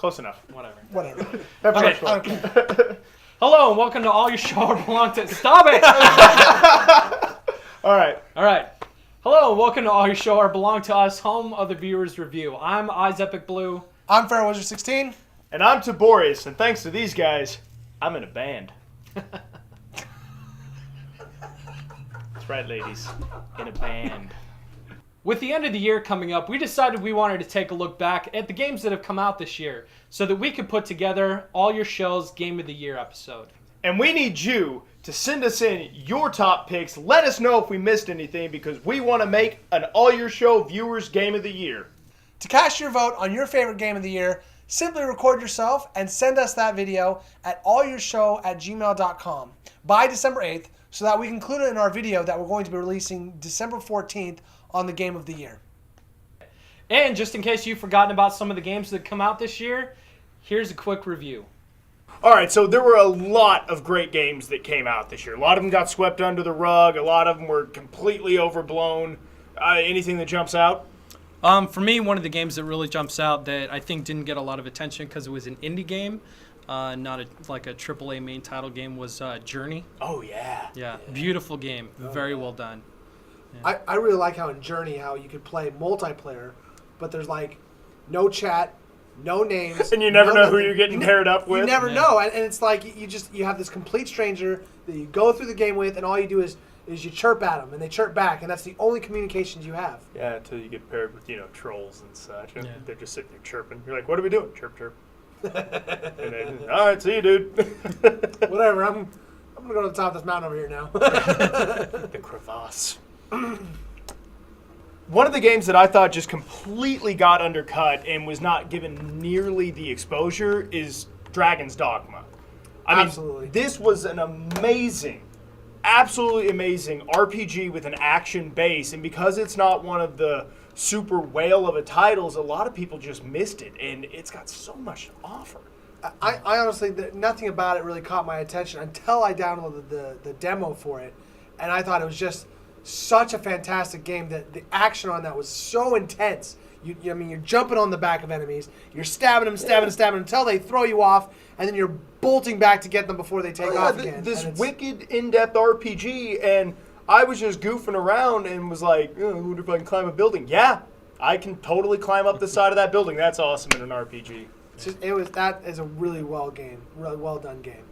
Close enough. Whatever. Okay. Okay. Hello and welcome to All Your Show Belong to... Stop it! All right. Hello and welcome to All Your Show Belong to Us, home of the Viewer's Review. I'm Eyes Epic Blue. I'm Fair Wizard 16. And I'm Tiborius, and thanks to these guys, I'm in a band. That's right, ladies. In a band. With the end of the year coming up, we decided we wanted to take a look back at the games that have come out this year so that we could put together All Your Show's Game of the Year episode. And we need you to send us in your top picks. Let us know if we missed anything because we want to make an All Your Show Viewers Game of the Year. To cast your vote on your favorite game of the year, simply record yourself and send us that video at allyourshow@gmail.com by December 8th so that we can include it in our video that we're going to be releasing December 14th on the Game of the Year. And just in case you've forgotten about some of the games that come out this year, here's a quick review. All right, so there were a lot of great games that came out this year. A lot of them got swept under the rug. A lot of them were completely overblown. Anything that jumps out? For me, one of the games that really jumps out that I think didn't get a lot of attention because it was an indie game, not a AAA main title game, was Journey. Oh, yeah. Yeah, beautiful game. Very well done. Yeah. I really like how in Journey how you could play multiplayer, but there's like no chat, no names. And you never know who you're getting paired up with. You never know. And it's like you have this complete stranger that you go through the game with, and all you do is you chirp at them, and they chirp back, and that's the only communications you have. Yeah, until you get paired with, trolls and such. And Yeah. they're just sitting there chirping. You're like, what are we doing? Chirp, chirp. And then, all right, see you, dude. Whatever, I'm going to go to the top of this mountain over here now. The crevasse. One of the games that I thought just completely got undercut and was not given nearly the exposure is Dragon's Dogma. Absolutely. This was an amazing, absolutely amazing RPG with an action base, and because it's not one of the super whale of a titles, a lot of people just missed it, and it's got so much to offer. I honestly, nothing about it really caught my attention until I downloaded the demo for it, and I thought it was just such a fantastic game that the action on that was so intense. You're jumping on the back of enemies, you're stabbing them until they throw you off, and then you're bolting back to get them before they take off again. This wicked in-depth RPG, and I was just goofing around and was like, I wonder if I can climb a building. Yeah, I can totally climb up the side of that building. That's awesome in an RPG. That is a really well done game.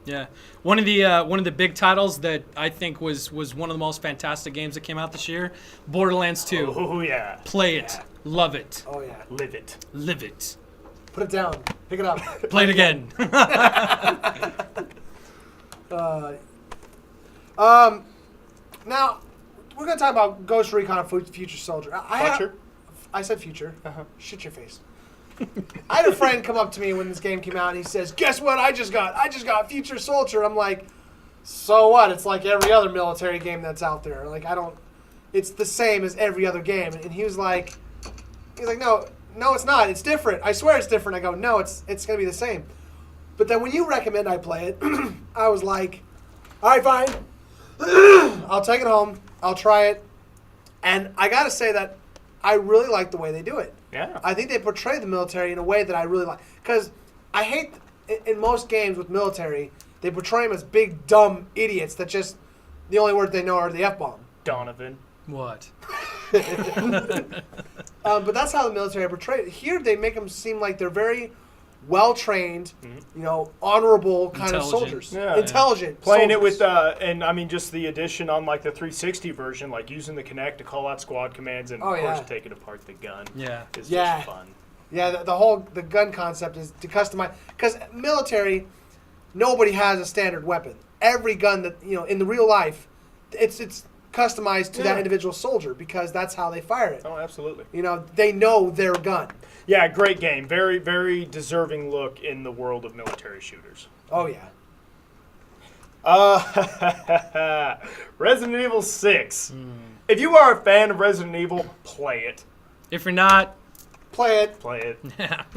Yeah, one of the big titles that I think was one of the most fantastic games that came out this year, Borderlands 2. Oh yeah. Play it, love it, Oh yeah. Live it. live it, Put it down. Pick it up. play it again. Now we're gonna talk about Ghost Recon Future Soldier. Future? I said future. Shit your face. I had a friend come up to me when this game came out, and he says, "Guess what? I just got Future Soldier." I'm like, "So what? It's like every other military game that's out there. Like it's the same as every other game." And he was like, "No, it's not. It's different. I swear it's different." I go, "No, it's gonna be the same." But then when you recommend I play it, I was like, "All right, fine. I'll take it home. I'll try it." And I gotta say that I really like the way they do it. Yeah. I think they portray the military in a way that I really like. Because I hate, in most games with military, they portray them as big, dumb idiots that just, the only word they know are the F-bomb. Donovan. What? But that's how the military are portrayed. Here, they make them seem like they're very well-trained, honorable kind of soldiers. Yeah. Intelligent Playing soldiers. it with, just the addition on like the 360 version, like using the Kinect to call out squad commands and, of course, taking apart the gun. Yeah. Is just fun. Yeah, the gun concept is to customize. Because military, nobody has a standard weapon. Every gun that, in the real life, it's customized to that individual soldier because that's how they fire it. Oh, absolutely. They know their gun. Yeah, great game. Very, very deserving look in the world of military shooters. Oh, yeah. Resident Evil 6. If you are a fan of Resident Evil, play it. If you're not, Play it. Play it.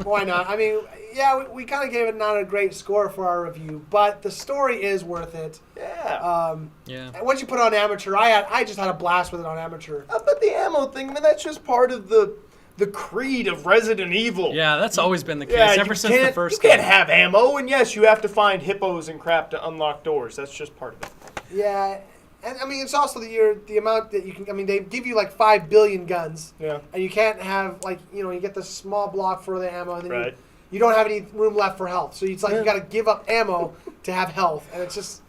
Why not? I mean, yeah, we kind of gave it not a great score for our review, but the story is worth it. Yeah. yeah. And once you put it on amateur, I just had a blast with it on amateur. But the ammo thing, that's just part of the the creed of Resident Evil. Yeah, that's always been the case Yeah, ever you since the can't- first You can't game. have ammo, and yes, you have to find hippos and crap to unlock doors. That's just part of it. Yeah, and I mean it's also the amount that you can. I mean they give you like 5 billion guns, Yeah. and you can't have like you get this small block for the ammo, and then Right. you don't have any room left for health. So it's like Yeah. you got to give up ammo to have health, and it's just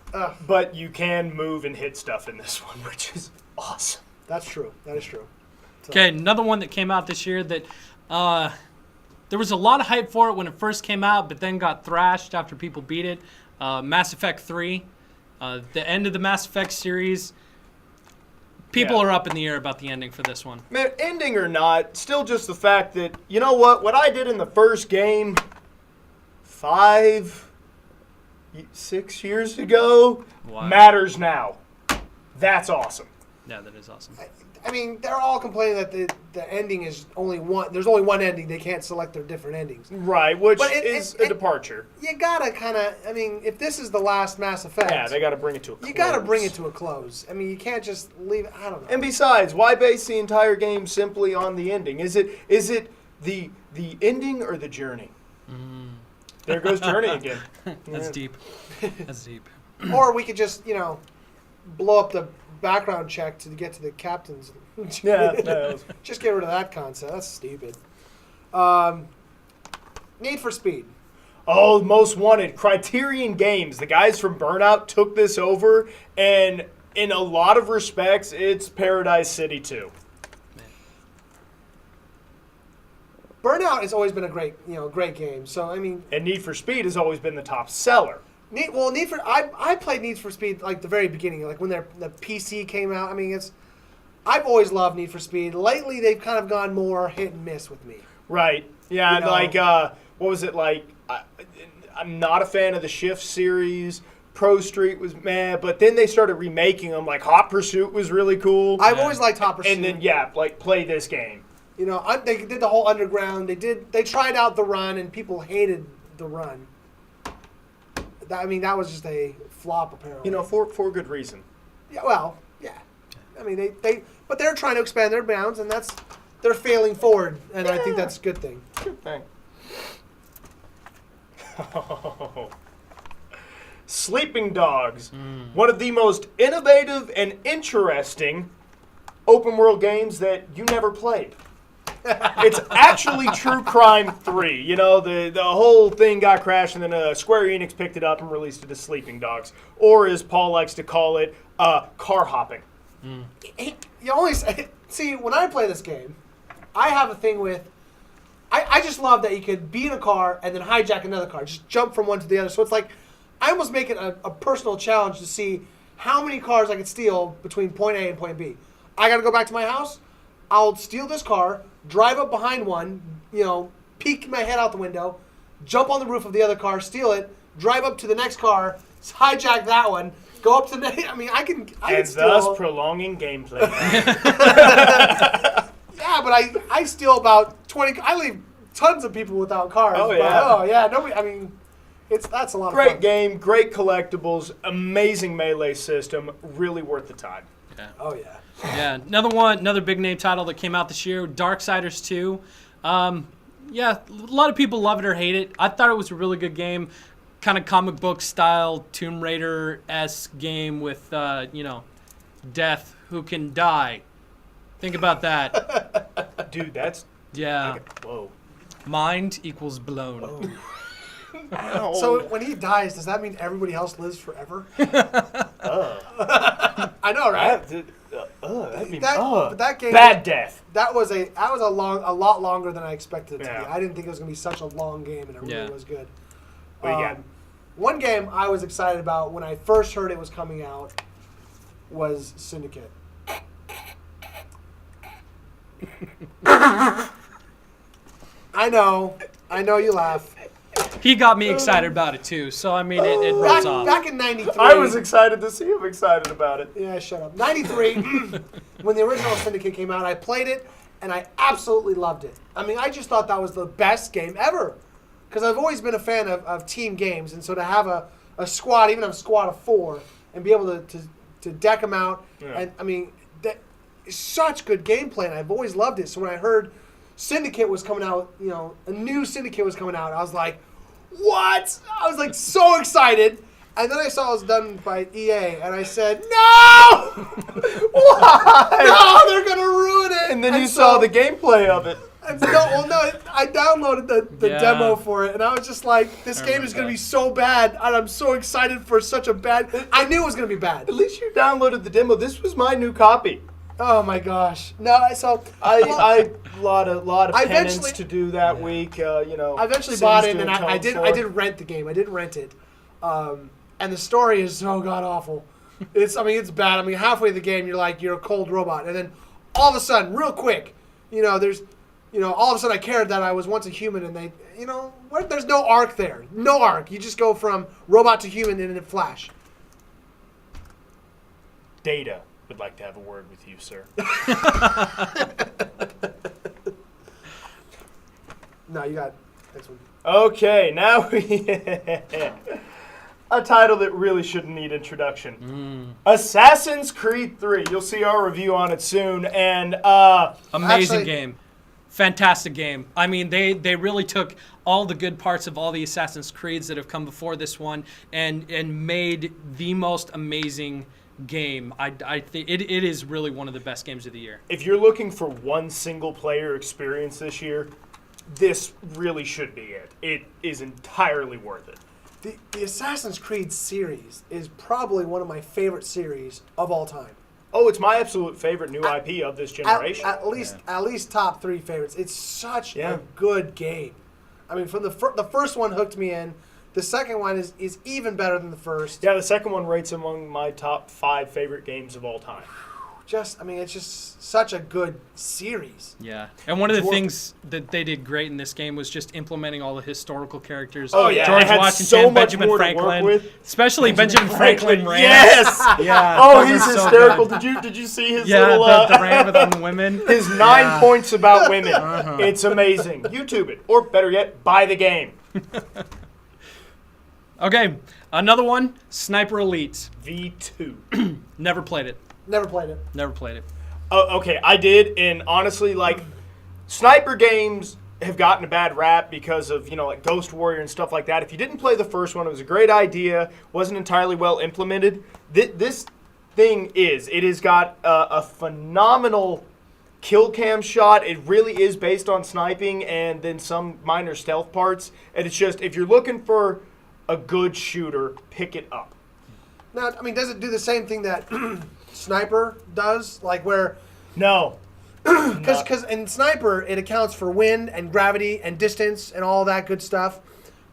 But you can move and hit stuff in this one, which is awesome. that's true. That is true. So- Okay, another one that came out this year that there was a lot of hype for it when it first came out, but then got thrashed after people beat it. Mass Effect 3, the end of the Mass Effect series. People Yeah. are up in the air about the ending for this one. Man, ending or not, still just the fact that, you know what I did in the first game 6 years ago Wow. matters now. That's awesome. Yeah, that is awesome. I mean, they're all complaining that the ending is only one. There's only one ending. They can't select their different endings. Right, which But is a departure. You gotta kind of. I mean, if this is the last Mass Effect, Yeah, they got to bring it to a close. you gotta bring it to a close. I mean, you can't just leave it. I don't know. And besides, why base the entire game simply on the ending? Is it the ending or the journey? There goes Journey again. That's Yeah. deep. That's deep. Or we could just, blow up the background check to get to the captains. Yeah, no. Just get rid of that concept. That's stupid. Need for Speed. Oh, Most Wanted. Criterion Games. The guys from Burnout took this over, and in a lot of respects, it's Paradise City 2. Burnout has always been a great game. So I mean, And Need for Speed has always been the top seller. Need for I played Need for Speed like the very beginning, like when the PC came out. I mean, I've always loved Need for Speed. Lately, they've kind of gone more hit and miss with me. Right. Yeah, You and know. like, what was it like? I'm not a fan of the Shift series. Pro Street was meh, but then they started remaking them. Like Hot Pursuit was really cool. I've always liked Hot Pursuit. And then, yeah, like play this game. They did the whole Underground. They tried out the Run, and people hated the Run. That was just a flop, apparently. For good reason. Yeah, well, yeah. I mean, but they're trying to expand their bounds, and they're failing forward, and I think that's a good thing. Good thing. Sleeping Dogs. One of the most innovative and interesting open world games that you never played. It's actually True Crime 3. The whole thing got crashed, and then Square Enix picked it up and released it as Sleeping Dogs. Or, as Paul likes to call it, car hopping. You always see when I play this game, I have a thing with. I just love that you could be in a car and then hijack another car, just jump from one to the other. So it's like I almost make it a personal challenge to see how many cars I could steal between point A and point B. I got to go back to my house. I'll steal this car, drive up behind one, peek my head out the window, jump on the roof of the other car, steal it, drive up to the next car, hijack that one, go up to the next. I mean, I can And steal. thus prolonging gameplay. Yeah, but I steal about 20. I leave tons of people without cars. Oh, but, yeah. oh yeah. Nobody. I mean, that's a lot of Great fun. game, great collectibles, amazing melee system, really worth the time. Oh yeah. Yeah, another big name title that came out this year, Darksiders 2. Yeah, a lot of people love it or hate it. I thought it was a really good game, kind of comic book style, Tomb Raider-esque game with, death who can die. Think about that. Dude, that's... Yeah, Whoa. mind equals blown. Ow. So when he dies, does that mean everybody else lives forever? I know, right? That'd be... But that game. Bad death. That was a lot longer than I expected it to be. Yeah. I didn't think it was gonna be such a long game, and it really Yeah. was good. What you got? One game I was excited about when I first heard it was coming out was Syndicate. I know you laugh. He got me excited about it too, so I mean, it rubs off. Back in '93. I was excited to see him excited about it. Yeah, shut up. '93, when the original Syndicate came out, I played it, and I absolutely loved it. I mean, I just thought that was the best game ever. Because I've always been a fan of team games, and so to have a squad, even a squad of 4, and be able to deck them out, Yeah. and I mean, that is such good gameplay, and I've always loved it. So when I heard Syndicate was coming out, a new Syndicate was coming out. I was like, what? I was like so excited. And then I saw it was done by EA, and I said, no! Why? No, they're going to ruin it. And then you saw the gameplay of it. I downloaded the demo for it, and I was just like, this game is going to be so bad, and I'm so excited for such a bad... I knew it was going to be bad. At least you downloaded the demo. This was my new copy. Oh my gosh! No, I lot of I penance eventually- to do that week. I eventually bought it, and I did rent the game. I did rent it, and the story is so god awful. It's bad. I mean, halfway the game, you're a cold robot, and then all of a sudden, real quick, all of a sudden, I cared that I was once a human, and there's no arc there. No arc. You just go from robot to human in a flash. Data would like to have a word with you, sir. No, you got next one. Okay, now we a title that really shouldn't need introduction. Assassin's Creed 3. You'll see our review on it soon, and Amazing Actually- game. Fantastic game. I mean, they really took all the good parts of all the Assassin's Creeds that have come before this one and made the most amazing game. I think it is really one of the best games of the year. if you're looking for one single player experience this year, this really should be it. It is entirely worth it. The Assassin's Creed series is probably one of my favorite series of all time. Oh, it's my absolute favorite new IP of this generation. At least top 3 favorites. It's such Yeah. a good game. I mean, from the first one hooked me in. The second one is even better than the first. Yeah, the second one rates among my top 5 favorite games of all time. It's just such a good series. Yeah. And one of the Dwarf- things that they did great in this game was just implementing all the historical characters. Oh, yeah. George It had Washington, so much Benjamin more to work Franklin. with. Especially Benjamin Franklin ran. Yes. Yeah. Oh, those he's are so hysterical. good. Did you see his Yeah, little the rant with on women. his 9 points about women? It's amazing. YouTube it, or better yet, buy the game. Okay, another one, Sniper Elite. V2. Never played it. Never played it. Never played it. Oh, okay, I did, and honestly, sniper games have gotten a bad rap because of, Ghost Warrior and stuff like that. If you didn't play the first one, it was a great idea, wasn't entirely well implemented. This thing it has got a phenomenal kill cam shot. It really is based on sniping and then some minor stealth parts. And it's just, if you're looking for a good shooter, pick it up. Now, I mean, does it do the same thing that Sniper does? Like where, No. because in Sniper it accounts for wind and gravity and distance and all that good stuff,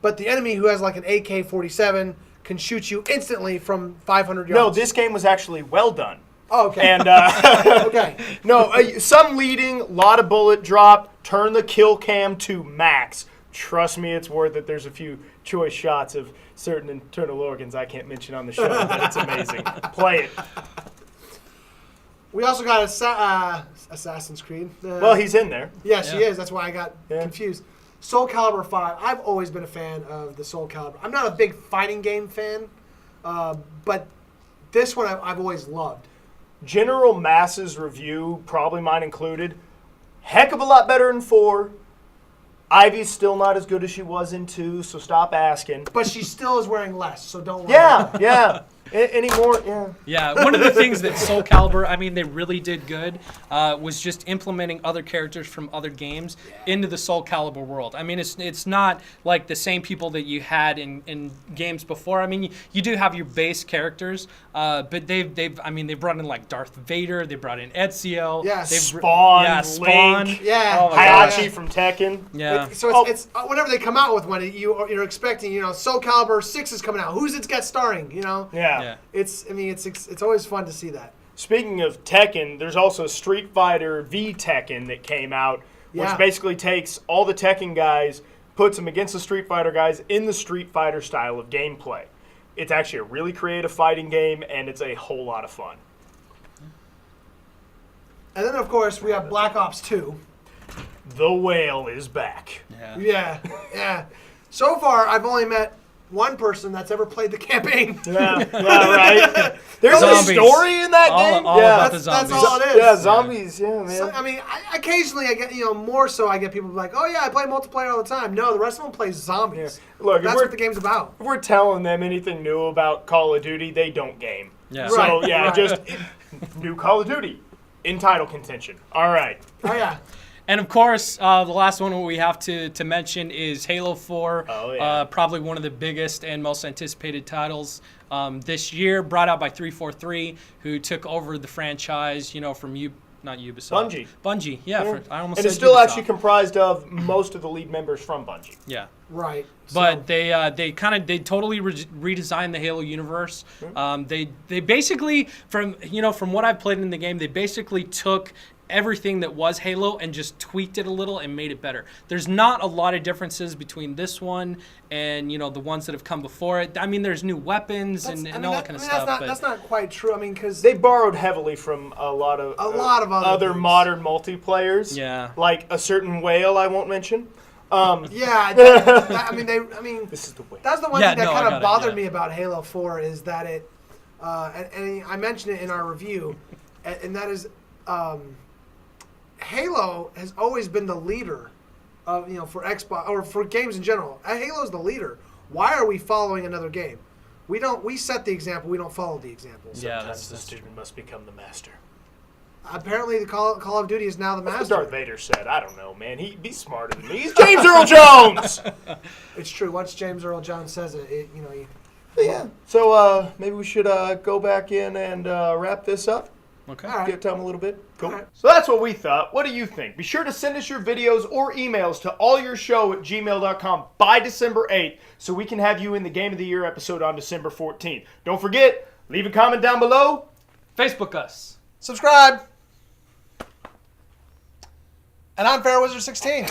but the enemy who has like an AK-47 can shoot you instantly from 500 yards. No, this game was actually well done. Oh, okay. And Okay. no, some leading, lot of bullet drop, turn the kill cam to max. Trust me, it's worth it. There's a few choice shots of certain internal organs I can't mention on the show, but it's amazing. Play it. We also got Assassin's Creed. Well, he's in there. Yes, he Yeah. is. That's why I got Yeah. confused. Soul Calibur 5. I've always been a fan of the Soul Calibur. I'm not a big fighting game fan, but this one I've always loved. General masses review, probably mine included, heck of a lot better than 4. Ivy's still not as good as she was in 2, so stop asking. But she still is wearing less, so don't worry. Yeah. Any more? Yeah. Yeah, one of the things that Soul Calibur, I mean, they really did good, was just implementing other characters from other games into the Soul Calibur world. I mean, it's not like the same people that you had in games before. I mean, you do have your base characters, but they've brought in like Darth Vader, they brought in Ezio, Yeah, Spawn, Spawn, Link, Yeah. Oh my Hayachi gosh. from Tekken. Yeah. So it's whenever they come out with one, you're expecting, Soul Calibur 6 is coming out. Who's it got starring? Yeah. Yeah. It's always fun to see that. Speaking of Tekken, there's also Street Fighter V Tekken that came out, which Yeah. basically takes all the Tekken guys, puts them against the Street Fighter guys in the Street Fighter style of gameplay. It's actually a really creative fighting game, and it's a whole lot of fun. And then, of course, we have Black Ops 2. The whale is back. Yeah. Yeah. So far, I've only met one person that's ever played the campaign. Yeah, right. There's Zombies. a story in that game. All yeah, about the That's zombies. all it is. yeah, zombies. Yeah, man. So, I mean, occasionally I get, more so I get people like, oh yeah, I play multiplayer all the time. No, the rest of them play zombies. Yeah. Look, if That's we're, what the game's about. if we're telling them anything new about Call of Duty, they don't game. Yeah. So Right, yeah, right. just new Call of Duty in title contention. All right. Oh yeah. And of course, the last one we have to mention is Halo 4. Oh, yeah. Probably one of the biggest and most anticipated titles this year, brought out by 343, who took over the franchise, from not Ubisoft. Bungie. Yeah. Yeah. I almost And said it's still Ubisoft. actually comprised of most of the lead members from Bungie. Yeah. Right. But they totally redesigned the Halo universe. They basically from what I've played in the game, they basically took everything that was Halo and just tweaked it a little and made it better. There's not a lot of differences between this one and the ones that have come before it. I mean, there's new weapons and all that kind of stuff. That's not quite true. I mean, because They borrowed heavily from a lot of other things. modern multiplayers. Yeah. Like a certain whale I won't mention. yeah, This is the whale. that's the one Yeah, thing that no, I kind got of it, bothered yeah. me about Halo 4 is that it, and I mentioned it in our review, and that is, Halo has always been the leader of for Xbox or for games in general. Halo's the leader. Why are we following another game? We set the example. We don't follow the example. Yeah, Sometimes the that's true. student must become the master. Apparently, the Call of Duty is now the That's what master. Darth Vader said. I don't know, man. He's smarter than me. He's James Earl Jones. It's true. Once James Earl Jones says it, Yeah. So maybe we should go back in and wrap this up. Okay. All right. Give Tom a little bit. Cool. All right. So that's what we thought. What do you think? Be sure to send us your videos or emails to allyourshow@gmail.com by December 8th so we can have you in the Game of the Year episode on December 14th. Don't forget, leave a comment down below. Facebook us. Subscribe. And I'm Fair Wizard 16. All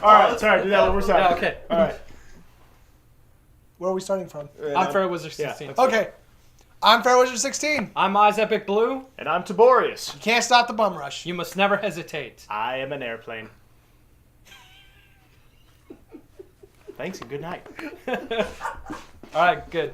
right. Sorry. Do that one more time. Yeah, okay. All right. Where are we starting from? I'm Fair Wizard 16. Yeah. Okay. I'm Fair Wizard 16. I'm Oz Epic Blue. And I'm Tiborius. You can't stop the bum rush. You must never hesitate. I am an airplane. Thanks and good night. All right, good.